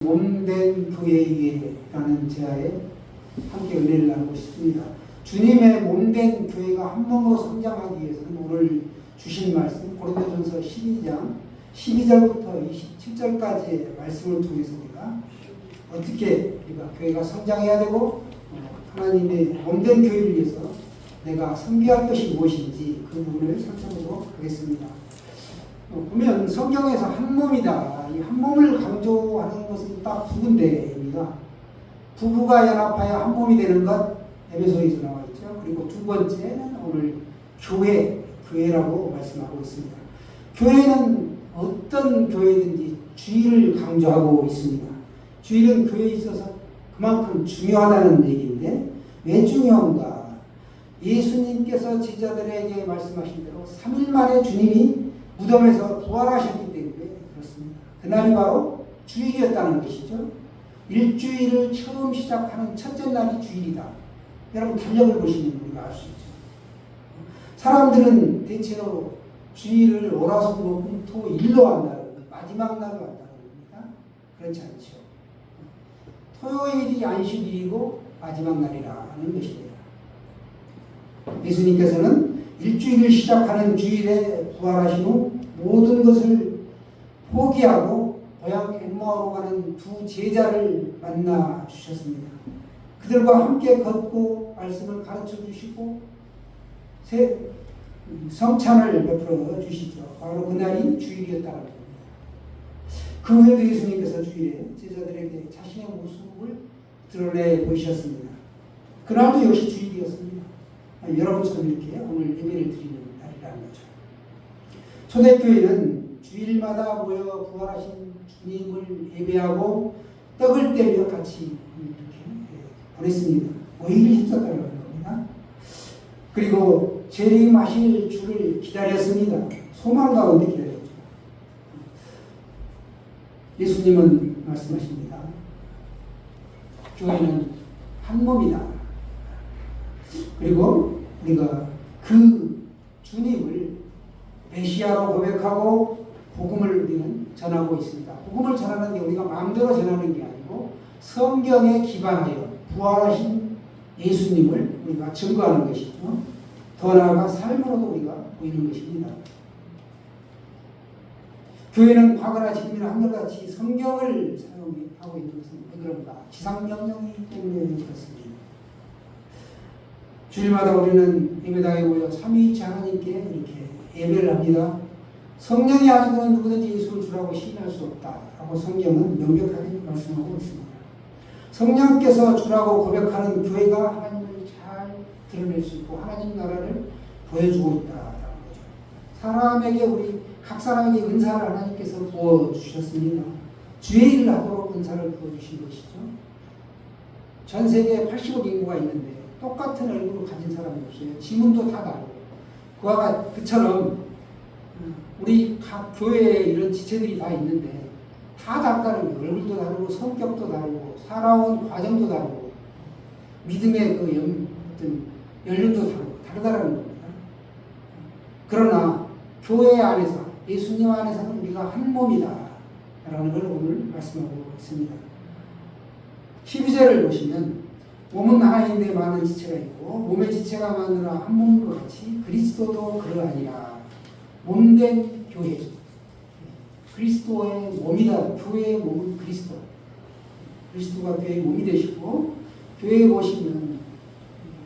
몸된 교회라는 제하에 함께 은혜를 나누고 싶습니다. 주님의 몸된 교회가 한 몸으로 성장하기 위해서는 오늘 주신 말씀 고린도전서 12장 12절부터 27절까지의 말씀을 통해서 우리가 어떻게 우리가 교회가 성장해야 되고 하나님의 몸된 교회를 위해서 내가 섬겨할 것이 무엇인지 그 부분을 살펴보도록 하겠습니다. 보면 성경에서 한 몸이다. 이 한 몸을 강조하는 것은 딱 두 군데입니다. 부부가 연합하여 한 몸이 되는 것 에베소에서 나와 있죠. 그리고 두 번째는 오늘 교회라고 말씀하고 있습니다. 교회는 어떤 교회든지 주의를 강조하고 있습니다. 주의는 교회에 있어서 그만큼 중요하다는 얘기인데 왜 중요한가? 예수님께서 제자들에게 말씀하신 대로 3일 만에 주님이 무덤에서 부활하셨기 때문에 그렇습니다. 그날이 바로 주일이었다는 것이죠. 일주일을 처음 시작하는 첫째 날이 주일이다. 여러분 달력을 보시면 우리가 알 수 있죠. 사람들은 대체로 주일을 월화수목금토일로 한다는 마지막 날로 한다는 겁니다. 그렇지 않죠. 토요일이 안식일이고 마지막 날이라는 것입니다. 예수님께서는 일주일을 시작하는 주일에 부활하신 후 모든 것을 포기하고 고향 엠마오로 가는 두 제자를 만나 주셨습니다. 그들과 함께 걷고 말씀을 가르쳐 주시고 성찬을 베풀어 주시죠. 바로 그날이 주일이었다는 겁니다. 그 후에도 예수님께서 주일에 제자들에게 자신의 모습을 드러내 보이셨습니다. 그날도 역시 주일이었습니다. 여러분처럼 이렇게 오늘 예배를 드리는 날이라는 거죠. 초대교회는 주일마다 모여 부활하신 주님을 예배하고 떡을 떼며 같이 이렇게 보냈습니다. 5일을 있었다는 겁니다. 그리고 재림하실 주를 기다렸습니다. 소망 가운데 기다렸죠. 예수님은 말씀하십니다. 교회는 한 몸이다. 그리고 우리가 그 주님을 메시아로 고백하고 복음을 우리는 전하고 있습니다. 복음을 전하는 게 우리가 마음대로 전하는 게 아니고 성경에 기반하여 부활하신 예수님을 우리가 증거하는 것이죠. 더 나아가 삶으로도 우리가 보이는 것입니다. 교회는 과거나 지금이나 한결같이 성경을 사용하고 있는 것은 왜 그런가? 지상명령이기 때문에 그렇습니다. 주일마다 우리는 예배당에 모여 삼위일체 하나님께 이렇게 예배를 합니다. 성령이 아니고는 누구든지 예수를 주라고 시인할 수 없다라고 성경은 명백하게 말씀하고 있습니다. 성령께서 주라고 고백하는 교회가 하나님을 잘 드러낼 수 있고 하나님 나라를 보여주고 있다라는 거죠. 사람에게 각 사람에게 은사를 하나님께서 부어주셨습니다. 주의 일을 하도록 은사를 부어주신 것이죠. 전 세계에 80억 인구가 있는데 똑같은 얼굴을 가진 사람이 없어요. 지문도 다 다르고 그처럼 우리 각 교회에 이런 지체들이 다 있는데 다 다르다는 거예요. 얼굴도 다르고 성격도 다르고 살아온 과정도 다르고 믿음의 어떤 연륜도 다르다는 겁니다. 그러나 교회 안에서 예수님 안에서는 우리가 한 몸이다 라는 걸 오늘 말씀하고 있습니다. 12절을 보시면 몸은 하나인데 많은 지체가 있고 몸의 지체가 많으나 한 몸인 것 같이 그리스도도 그러하니라. 몸된 교회, 그리스도의 몸이다. 교회의 몸은 그리스도가 교회의 몸이 되시고 교회에 보시면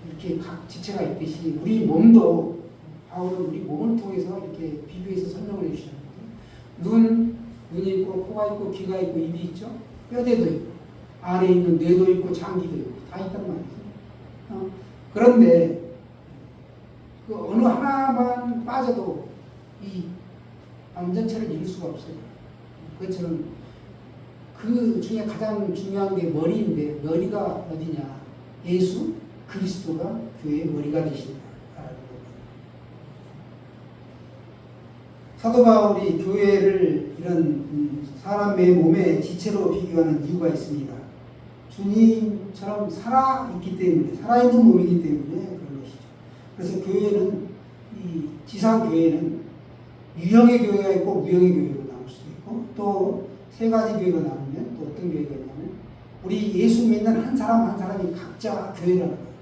이렇게 각 지체가 있듯이 우리 몸도 바울은 우리 몸을 통해서 이렇게 비교해서 설명을 해주셨는데 눈이 있고 코가 있고 귀가 있고 입이 있죠. 뼈대도 있고 안에 있는 뇌도 있고 장기도 있고 다 있단 말이죠. 그런데 그 어느 하나만 빠져도 이 완전체를 이룰 수가 없어요. 그것처럼 그 중에 가장 중요한 게 머리인데 머리가 어디냐? 예수 그리스도가 교회의 머리가 되신다. 사도 바울이 교회를 이런 사람의 몸의 지체로 비교하는 이유가 있습니다. 주님처럼 살아있기 때문에 살아있는 몸이기 때문에 그런 것이죠. 그래서 교회는 이 지상 교회는 유형의 교회가 있고 무형의 교회로 나눌 수도 있고 또 세 가지 교회가 나누면 또 어떤 교회가 있냐면 우리 예수 믿는 한 사람 한 사람이 각자 교회라는 거예요.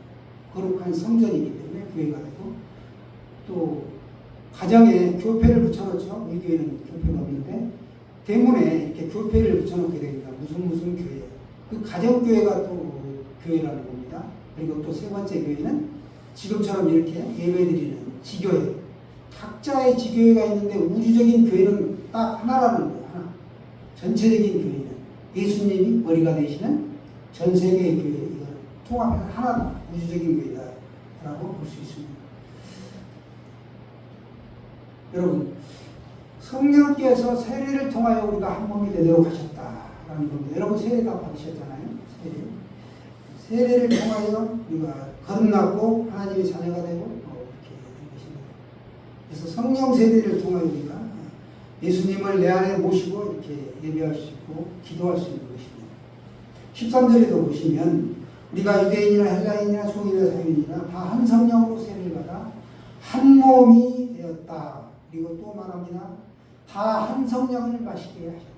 거룩한 성전이기 때문에 교회가 되고 또 가정에 교패를 붙여놓죠. 우리 교회는 교패가 없는데 대문에 이렇게 교패를 붙여놓게 됩니다. 무슨 교회. 그 가정교회가 또 교회라는 겁니다. 그리고 또 세 번째 교회는 지금처럼 이렇게 예배드리는 지교회. 각자의 지교회가 있는데 우주적인 교회는 딱 하나라는 거예요. 하나. 전체적인 교회는 예수님이 머리가 되시는 전 세계의 교회. 이걸 통합해서 하나다. 우주적인 교회다라고 볼 수 있습니다. 여러분, 성령께서 세례를 통하여 우리가 한 몸이 되도록 하셨다라는 겁니다. 여러분 세례 다 받으셨잖아요. 세례를 통하여 우리가 거듭났고 하나님의 자녀가 되고 이렇게 된 것입니다. 그래서 성령 세례를 통하여 우리가 예수님을 내 안에 모시고 이렇게 예배할 수 있고 기도할 수 있는 것입니다. 13절에도 보시면 우리가 유대인이나 헬라인이나 종이나 사유인이나 다 한 성령으로 세례를 받아 한 몸이 되었다. 그리고 또 말합니다. 다 한 성령을 마시게 하셨다.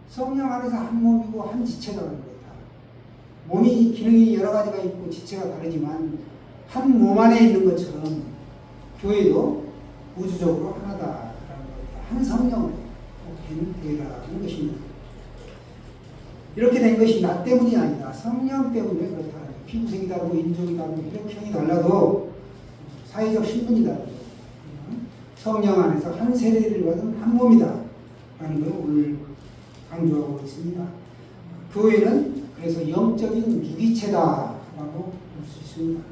성령 안에서 한 몸이고 한 지체라는 거다. 몸이 기능이 여러 가지가 있고 지체가 다르지만 한 몸 안에 있는 것처럼 교회도 우주적으로 하나다라는 겁니다. 한 성령으로 된 교회라는 것입니다. 이렇게 된 것이 나 때문이 아니다. 성령 때문에 그렇다. 피부색이 다르고 인종이 다르고 혈액형이 달라도 사회적 신분이 다르고 성령 안에서 한 세례를 받은 한 몸이다 라는 걸 오늘 강조하고 있습니다. 교회는 그래서 영적인 유기체다라고 볼 수 있습니다.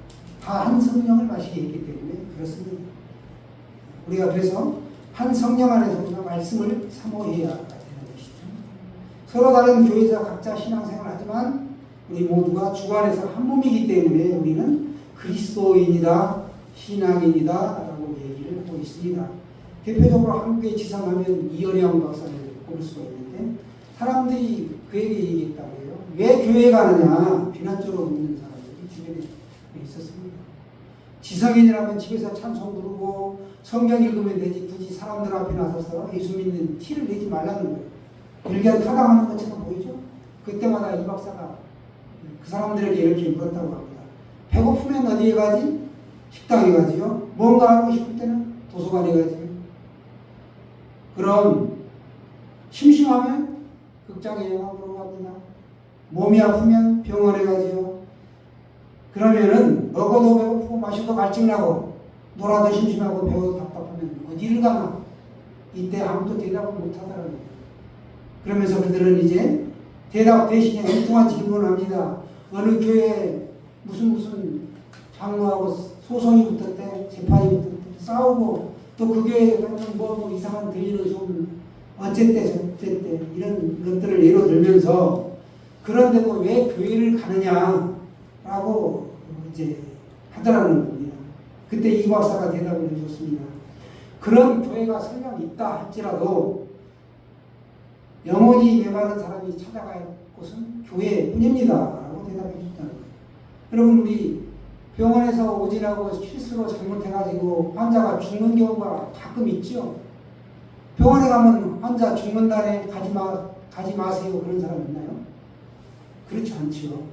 다 한 성령을 마시게 했기 때문에 그렇습니다. 우리가 그래서 한 성령 안에서 우리가 말씀을 사모해야 되는 것이죠. 서로 다른 교회에서 각자 신앙생활을 하지만 우리 모두가 주 안에서 한 몸이기 때문에 우리는 그리스도인이다, 신앙인이다 라고 얘기를 하고 있습니다. 대표적으로 한국에 지상하면 이어령 박사를 꼽을 수가 있는데 사람들이 그에게 얘기했다고 해요. 왜 교회에 가느냐 비난적으로 묻는 사람들이 주변에 있었습니다. 지성인이라면 집에서 찬송 부르고 성경 읽으면 되지 굳이 사람들 앞에 나서서 예수 믿는 티를 내지 말라는 거예요. 일견 타당하는 것처럼 보이죠? 그때마다 이 박사가 그 사람들에게 이렇게 물었다고 합니다. 배고프면 어디에 가지? 식당에 가지요. 뭔가 하고 싶을 때는 도서관에 가지요. 그럼 심심하면 극장에 영화 보러 갑니다. 몸이 아프면 병원에 가지요. 그러면은 먹어도 배고프고 마셔도 갈증나고 놀아도 심심하고 배워도 답답하면 어디를 가나? 이때 아무도 대답을 못하더라는 거예요. 그러면서 그들은 이제 대답 대신에 엉뚱한 질문을 합니다. 어느 교회에 무슨 장로하고 소송이 붙었대, 재판이 붙었대, 싸우고 또 그 교회에 가면 뭐 이상한 들리는 소문 어쨌대 저쨌대 이런 것들을 예로 들면서 그런데도 왜 교회를 가느냐라고 이제 하더라는 겁니다. 그때 이 박사가 대답을 해줬습니다. 그런 교회가 설령 있다 할지라도 영원히 메마른 사람이 찾아갈 곳은 교회뿐입니다 라고 대답해 줬다는 거예요. 여러분 우리 병원에서 오진하고 실수로 잘못해가지고 환자가 죽는 경우가 가끔 있죠. 병원에 가면 환자 죽는다네 가지 마세요 그런 사람 있나요? 그렇지 않죠.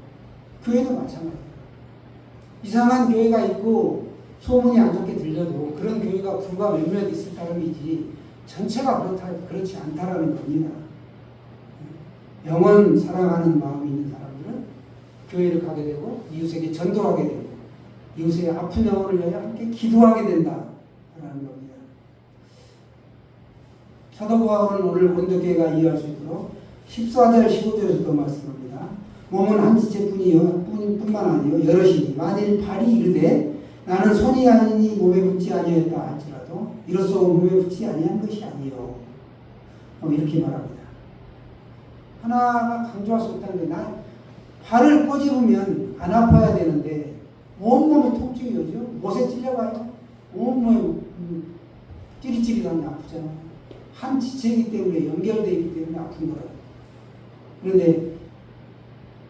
교회도 마찬가지예요. 이상한 교회가 있고 소문이 안 좋게 들려도 그런 교회가 불과 몇몇 있을 따름이지 전체가 그렇지 않다라는 겁니다. 영원 사랑하는 마음이 있는 사람들은 교회를 가게 되고 이웃에게 전도하게 되고 이웃의 아픈 영혼을 위하여 함께 기도하게 된다라는 겁니다. 사도 바울은 오늘 고린도교회가 이해할 수 있도록 14절 15절에서도 말씀합니다. 몸은 한 지체뿐만 아니요 여럿이니 만일 발이 이르되 나는 손이 아니니 몸에 붙지 아니하였다 할지라도 이로써 몸에 붙지 아니한 것이 아니요 이렇게 말합니다. 하나가 강조할 수 없다는 게 난 발을 꼬집으면 안 아파야 되는데 온몸에 통증이 오죠. 못에 찔려가요. 온몸에 찌릿찌릿하면 아프잖아요. 한 지체이기 때문에 연결되어 있기 때문에 아픈 거라고. 그런데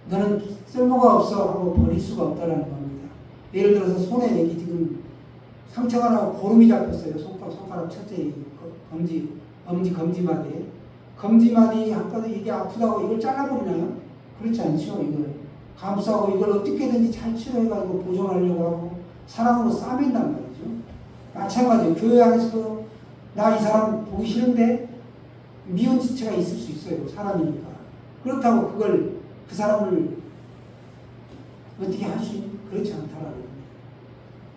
너는 쓸모가 없어 하고 버릴 수가 없다는 겁니다. 예를 들어서 손에 여기 지금 상처가 나고 고름이 잡혔어요. 손가락 첫째 엄지 검지마디에 검지마디 한가도 이게 아프다고 이걸 잘라버리나요? 그렇지 않죠. 이걸 감싸고 이걸 어떻게든지 잘 치료해가지고 보존하려고 하고 사랑으로 싸맨단 말이죠. 마찬가지로 교회 안에서도 나 이 사람 보기 싫은데 미운 지체가 있을 수 있어요. 사람이니까. 그렇다고 그걸 그 사람을 어떻게 할 수 있는 그렇지 않다라는 겁니다.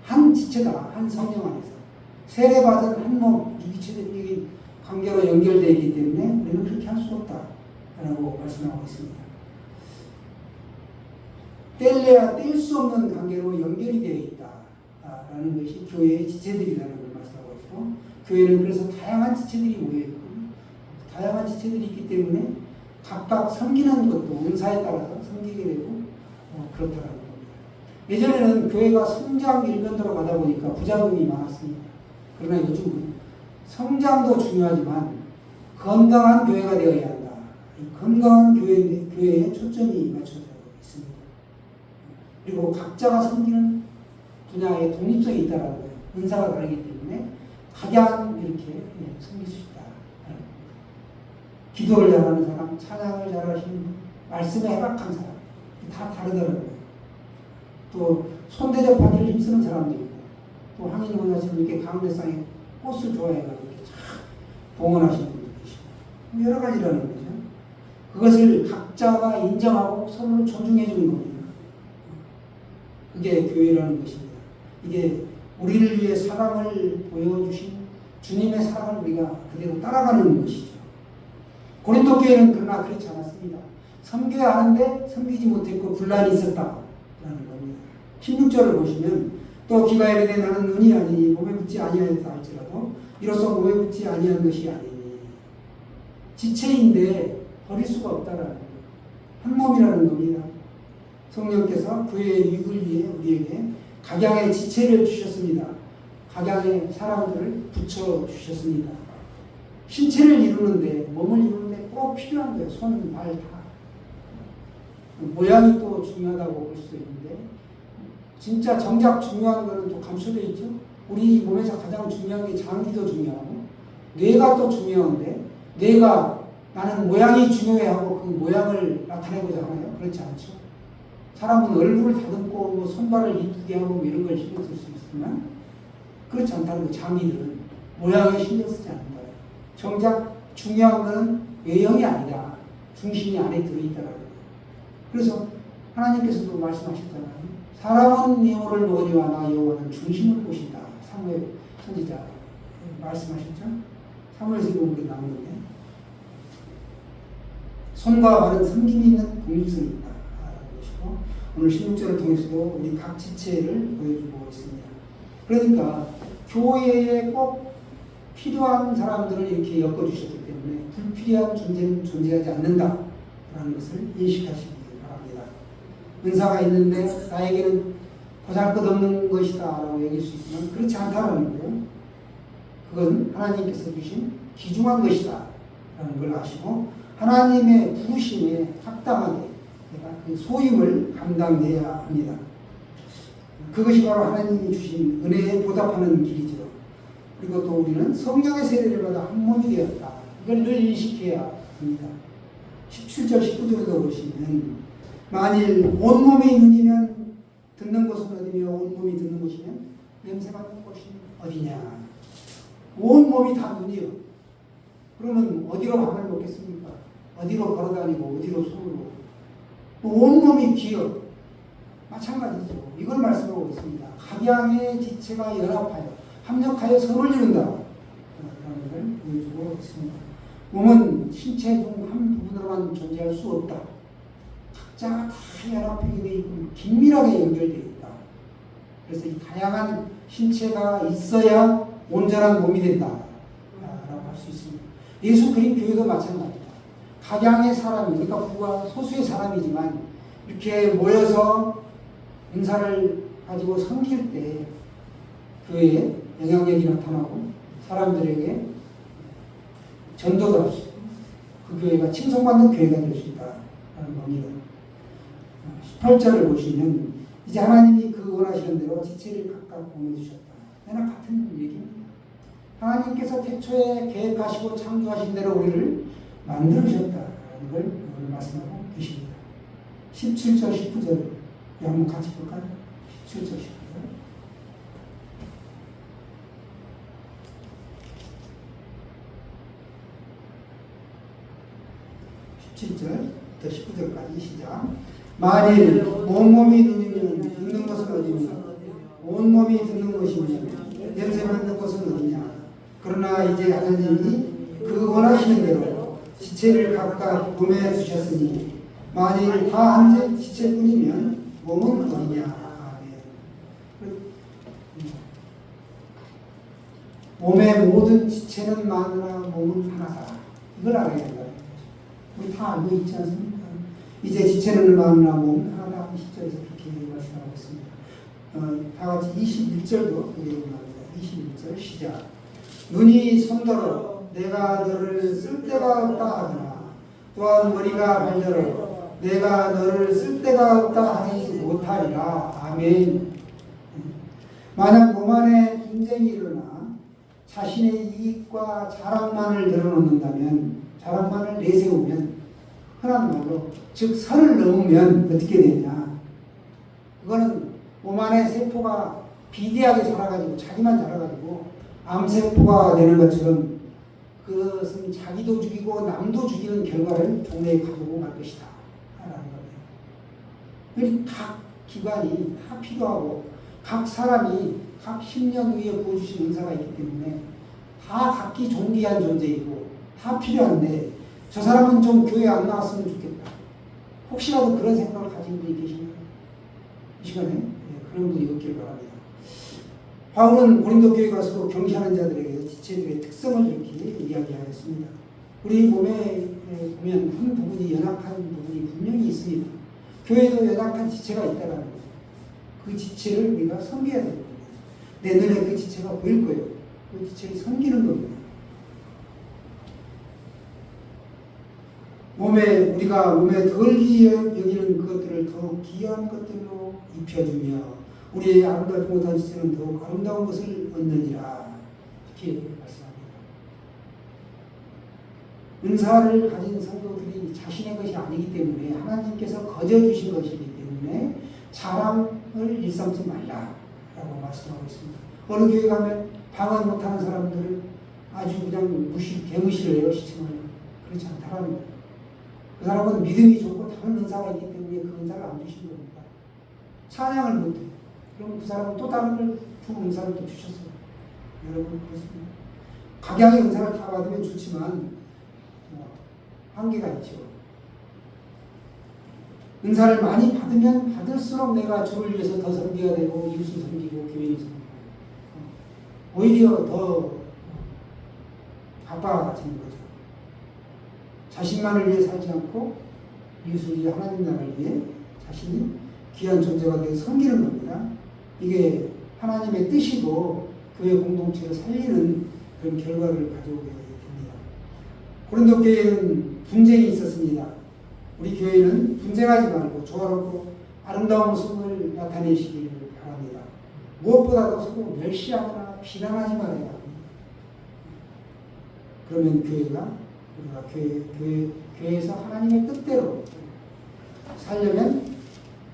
한 지체다. 한 성령 안에서 세례받은 한 몸 유기체적인 관계로 연결되어 있기 때문에 우리는 그렇게 할 수 없다라고 말씀하고 있습니다. 뗄래야 뗄 수 없는 관계로 연결이 되어 있다라는 것이 교회의 지체들이라는 걸 말씀하고 있고, 교회는 그래서 다양한 지체들이 모여있고 다양한 지체들이 있기 때문에 각각 섬기는 것도 은사에 따라서 섬기게 되고 그렇다라는 겁니다. 예전에는 교회가 성장 일변도로 가다 보니까 부작용이 많았습니다. 그러나 요즘은 성장도 중요하지만 건강한 교회가 되어야 한다. 건강한 교회에 초점이 맞춰져 있습니다. 그리고 각자가 섬기는 분야에 독립성이 있다라는 거예요. 은사가 다르기 때문에 각양 이렇게 섬길 수 있다. 기도를 잘하는 사람, 찬양을 잘하시는 분, 말씀에 해박한 사람, 다 다르다는 거예요. 또 손대접하기를 힘쓰는 사람도 있고, 또 황인원처럼 이렇게 강대상에 꽃을 좋아해가지고 이렇게 참 봉헌하시는 분도 계시고, 여러 가지라는 거죠. 그것을 각자가 인정하고 서로를 존중해 주는 겁니다. 그게 교회라는 것입니다. 이게 우리를 위해 사랑을 보여주신 주님의 사랑을 우리가 그대로 따라가는 것이죠. 고린도 교회는 그러나 그렇지 않았습니다. 섬겨야 하는데 섬기지 못했고 분란이 있었다라는 겁니다. 16절을 보시면 또 기가 이르되 나는 눈이 아니니 몸에 붙지 아니하였다 할지라도 이로써 몸에 붙지 아니한 것이 아니니, 지체인데 버릴 수가 없다라는 거예요. 한 몸이라는 겁니다. 성령께서 그의 육을 위해 우리에게 각양의 지체를 주셨습니다. 각양의 사람들을 붙여주셨습니다. 신체를 이루는데, 몸을 이루는데 꼭 필요한 거예요. 손, 발 다. 모양이 또 중요하다고 볼 수도 있는데, 진짜 정작 중요한 거는 또 감춰져 있죠. 우리 몸에서 가장 중요한 게 장기도 중요하고 뇌가 또 중요한데, 뇌가 나는 모양이 중요해하고 그 모양을 나타내고자 하나요? 그렇지 않죠. 사람은 얼굴을 다듬고 뭐 손발을 이쁘게 하고 뭐 이런 걸 신경 쓸 수 있지만 그렇지 않다는 거. 장기들은 모양에 신경 쓰지 않는다. 정작 중요한 것은 외형이 아니라 중심이 안에 들어있다라는 거예요. 그래서 하나님께서도 말씀하셨잖아요. 사람은 미호를 먹으니와 나 여호와는 중심을 보신다. 사무엘 선지자 말씀하셨죠. 사무엘서 보면 나오는데, 손과 발은 섬김이 있는 독립성이 있다. 오늘 16절을 통해서도 우리 각 지체를 보여주고 있습니다. 그러니까 교회에 꼭 필요한 사람들을 이렇게 엮어주셨기 때문에 불필요한 존재는 존재하지 않는다라는 것을 인식하시기 바랍니다. 은사가 있는데 나에게는 보잘것없는 것이다 라고 얘기할 수 있지만 그렇지 않다는 거예요. 그건 하나님께서 주신 귀중한 것이다 라는 걸 아시고, 하나님의 부르심에 합당하게 내가 그 소임을 감당해야 합니다. 그것이 바로 하나님이 주신 은혜에 보답하는 길이죠. 그리고 또 우리는 성령의 세례를 받아 한 몸이 되었다. 이걸 늘 인식해야 합니다. 17절 19절도 보시면 만일 온몸이 눈이면 듣는 곳은 어디며 온몸이 듣는 곳이면 냄새 맡는 곳이 어디냐. 온몸이 다 눈이요. 그러면 어디로 밥을 먹겠습니까? 어디로 걸어다니고 어디로 손으로. 온몸이 귀요. 마찬가지죠. 이걸 말씀하고 있습니다. 각양의 지체가 연합하여 합력하여 선을 이룬다 라는 걸 보여주고 있습니다. 몸은 신체 중 한 부분으로만 존재할 수 없다. 각자가 다 연합하게 되어 있고 긴밀하게 연결되어 있다. 그래서 이 다양한 신체가 있어야 온전한 몸이 된다 라고 할 수 있습니다. 예수 그리스도 교회도 마찬가지다. 각양의 사람이, 그러니까 부가 소수의 사람이지만 이렇게 모여서 은사를 가지고 섬길 때 교회에 영향력이 나타나고 사람들에게 전도도 할 수 있고 그 교회가 칭송받는 교회가 될 수 있다는 겁니다. 18절을 보시면 이제 하나님이 그 원하시는 대로 지체를 각각 보내주셨다. 얘나 같은 얘기입니다. 하나님께서 태초에 계획하시고 창조하신 대로 우리를 만들으셨다라는 걸 오늘 말씀하고 계십니다. 17절, 19절 한번 같이 볼까요? 17절, 19절. 17절부터 19절까지 시작. 만일 온몸이 듣는 것은 어디냐? 온몸이 듣는 것이면 냄새 맡는 것은 어디냐? 그러나 이제 하나님이 그 원하시는 대로 지체를 각각 몸에 두셨으니 만일 다 한 지체뿐이면 몸은 어디냐? 몸의 모든 지체는 많으나 몸은 하나다. 이걸 알아야 된다. 우리 다 알고 있지 않습니까? 이제 지체는 많으나 몸은 하나다. 10절에서 그렇게 말씀하고 있습니다. 다 같이 21절도 그게 나옵니다. 21절 시작. 눈이 손더러 내가 너를 쓸 데가 없다 하더나 또한 머리가 발더러 내가 너를 쓸 데가 없다 하지 못하리라. 아멘. 만약 몸 안에 분쟁이 일어나 자신의 이익과 자랑만을 드러놓는다면, 자랑만을 내세우면, 흔한 말로 즉 선을 넘으면 어떻게 되냐? 그거는 몸 안에 세포가 비대하게 자라가지고 자기만 자라가지고 암세포가 되는 것처럼 그것은 자기도 죽이고 남도 죽이는 결과를 종래에 가지고 말 것이다 라는 겁니다. 각 기관이 다 필요하고 각 사람이 각 10년 후에 보여주신 은사가 있기 때문에 다 각기 존귀한 존재이고 다 필요한데 저 사람은 좀 교회 안 나왔으면 좋겠다. 혹시라도 그런 생각을 가진 분이 계신가요? 이 시간에 그런 분이 없길 바랍니다. 바울은 고린도 교회 가서 경시하는 자들에게 지체들의 특성을 이렇게 이야기하였습니다. 우리 몸에 보면 한 부분이 연약한 부분이 분명히 있습니다. 교회도 연약한 지체가 있다는 거예요. 그 지체를 우리가 섬겨야 됩니다. 내 눈에 그 지체가 보일 거예요. 그 지체를 섬기는 겁니다. 우리가 몸에 덜 여기는 그것들을 더욱 귀한 것들로 입혀주며 우리의 아름다우지 못한 지체는 더욱 아름다운 것을 얻느니라. 이렇게 말씀합니다. 은사를 가진 성도들이 자신의 것이 아니기 때문에 하나님께서 거저주신 것이기 때문에 자랑을 일삼지 말라라고 말씀하고 있습니다. 어느 교회 가면 방언 못하는 사람들을 아주 그냥 개무시를 해요. 시청을. 그렇지 않다라는 거예요. 그 사람은 믿음이 좋고 다른 은사가 있기 때문에 그 은사를 안 주신 겁니다. 찬양을 못해요. 그럼 그 사람은 또 다른 걸 그 은사를 또 주셨어요. 여러분 그렇습니다. 각양의 은사를 다 받으면 좋지만 한계가 있죠. 은사를 많이 받으면 받을수록 내가 주를 위해서 더 섬겨야 되고 이웃을 섬기고 교회를 섬기고 오히려 더 바빠지는 거죠. 자신만을 위해 살지 않고 이웃을 위해 하나님 나라를 위해 자신이 귀한 존재가 되어 섬기는 겁니다. 이게 하나님의 뜻이고 교회 공동체를 살리는 그런 결과를 가져오게 됩니다. 고린도 교회에는 분쟁이 있었습니다. 우리 교회는 분쟁하지 말고 조화롭고 아름다운 모습을 나타내시기를 바랍니다. 무엇보다도 서로 멸시하거나 비난하지 말아야 합니다. 그러면 우리가 교회에서 하나님의 뜻대로 살려면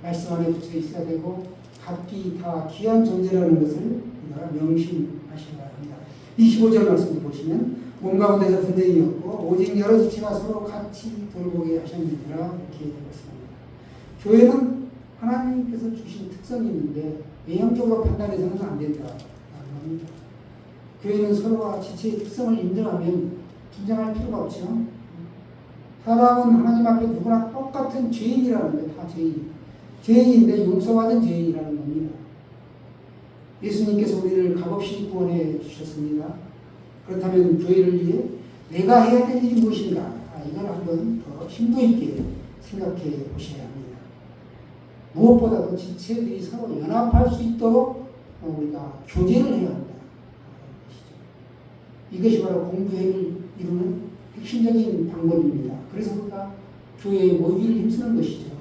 말씀 안에 붙여 있어야 되고 각기 다 귀한 존재라는 것을 우리가 명심하셔야 합니다. 25절 말씀을 보시면 몸 가운데서 분쟁이 없고 오직 여러 지체가 서로 같이 돌보게 하셨느니라 이렇게 말씀합니다. 교회는 하나님께서 주신 특성이 있는데 외형적으로 판단해서는 안 된다라는 겁니다. 교회는 서로가 지체의 특성을 인정하면 분쟁할 필요가 없죠. 사람은 하나님 앞에 누구나 똑같은 죄인이라는 거예요. 다 죄인. 죄인인데 용서받은 죄인이라는 겁니다. 예수님께서 우리를 값없이 구원해 주셨습니다. 그렇다면 교회를 위해 내가 해야 될 일이 무엇인가? 이걸 한번 더 심도 있게 생각해 보셔야 합니다. 무엇보다도 지체들이 서로 연합할 수 있도록 우리가 교제를 해야 한다. 이것이 바로 공교회를 이루는 핵심적인 방법입니다. 그래서 우리가 교회에 모이기를 힘쓰는 것이죠.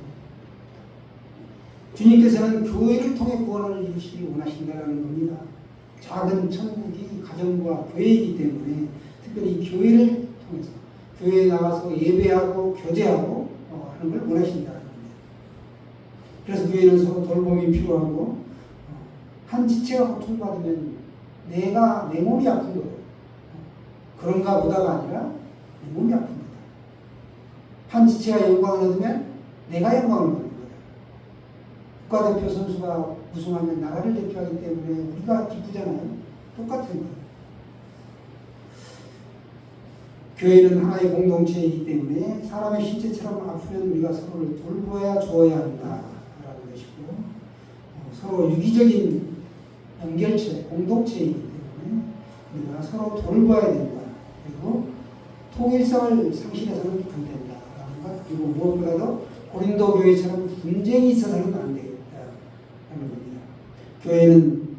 주님께서는 교회를 통해 구원을 이루시길 원하신다는 겁니다. 작은 천국이 가정과 교회이기 때문에 특별히 교회를 통해서 교회에 나가서 예배하고 교제하고 하는 걸 원하신다는 겁니다. 그래서 교회는 서로 돌봄이 필요하고 한 지체가 고통받으면 내 몸이 아픈 거예요. 그런가 보다가 아니라 내 몸이 아픈 거다. 한 지체가 영광을 얻으면 내가 영광을 얻는 거다. 국가대표 선수가 우승하면 나라를 대표하기 때문에 우리가 기쁘잖아요. 똑같은 거예요. 교회는 하나의 공동체이기 때문에 사람의 신체처럼 아프면 우리가 서로를 돌보아야 주어야 한다라는 것이고, 서로 유기적인 연결체, 공동체이기 때문에 우리가 서로 돌봐야 된다. 그리고 통일성을 상실해서는 안 된다라는 것. 그리고 무엇보다도 고린도 교회처럼 분쟁이 있어서는 안 되겠다라는 겁니다. 교회는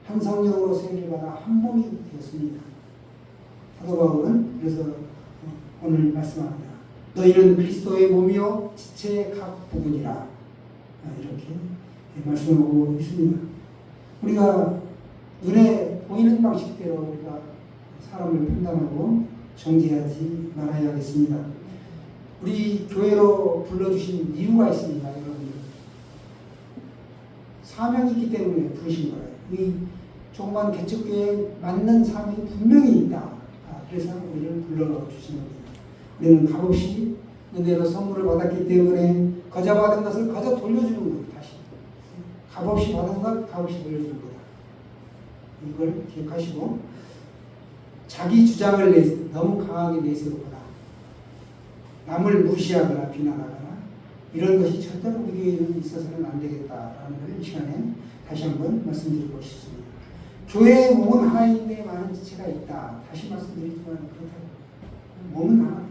한 성령으로 세례를 받아 한 몸이 되었습니다. 사도 바울은 그래서 오늘 말씀합니다. 너희는 그리스도의 몸이요 지체의 각 부분이라, 이렇게 말씀하고 있습니다. 우리가 눈에 보이는 방식대로 우리가 사람을 판단하고 정죄하지 말아야겠습니다. 우리 교회로 불러주신 이유가 있습니다. 여러분들 사명이 있기 때문에 부르신 거예요. 이 조그만 개척교회에 맞는 사명이 분명히 있다. 그래서 우리를 불러주신 겁니다. 우리는 값없이 은혜로 선물을 받았기 때문에 거저 받은 것을 거저 돌려주는 거예요. 다시 값없이 받은 걸 값없이 돌려주는 거다. 이걸 기억하시고, 자기 주장을 너무 강하게 내세우거나 남을 무시하거나 비난하거나 이런 것이 절대로 우리 교회에는 있어서는 안 되겠다라는 걸 이 시간에 다시 한번 말씀드리고 싶습니다. 교회의 몸은 하나인데 많은 지체가 있다. 다시 말씀드리지만 그렇다고. 몸은 하나.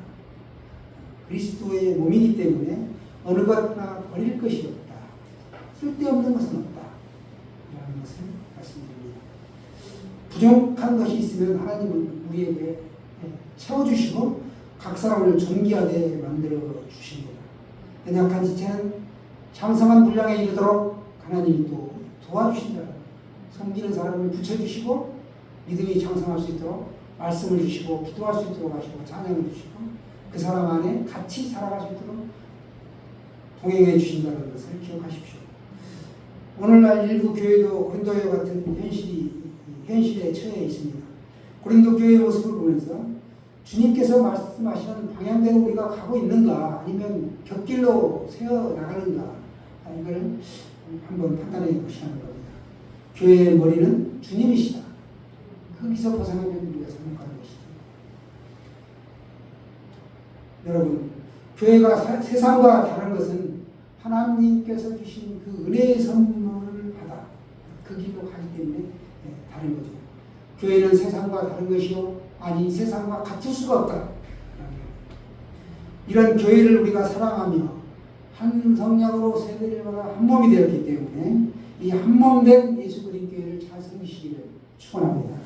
그리스도의 몸이기 때문에 어느 것 하나 버릴 것이 없다. 쓸데없는 것은 없다. 라는 것을 말씀드립니다. 부족한 것이 있으면 하나님은 우리에게 채워주시고 각 사람을 존귀하게 만들어 주십니다. 연약한 지체는 장성한 분량에 이르도록 하나님이 또 도와주신다. 섬기는 사람을 붙여주시고 믿음이 장성할 수 있도록 말씀을 주시고 기도할 수 있도록 하시고 찬양을 주시고 그 사람 안에 같이 살아갈 수 있도록 동행해 주신다는 것을 기억하십시오. 오늘날 일부 교회도 고린도와 같은 현실에 처해 있습니다. 고린도 교회의 모습을 보면서 주님께서 말씀하시는 방향대로 우리가 가고 있는가, 아니면 곁길로 세워 나가는가, 이걸 한번 판단해 보시는 겁니다. 교회의 머리는 주님이시다. 거기서 벗어나면 우리가 잘못하는 것이죠. 여러분, 교회가 세상과 다른 것은 하나님께서 주신 그 은혜의 선물을 받아 그 길로 가기 때문에 다른 거죠. 교회는 세상과 다른 것이요, 아니 세상과 같을 수가 없다. 이런 교회를 우리가 사랑하며 한 성령으로 세대를 받아 한 몸이 되었기 때문에 이 한 몸 된 예수 그리스도 교회를 잘 섬기시기를 축원합니다.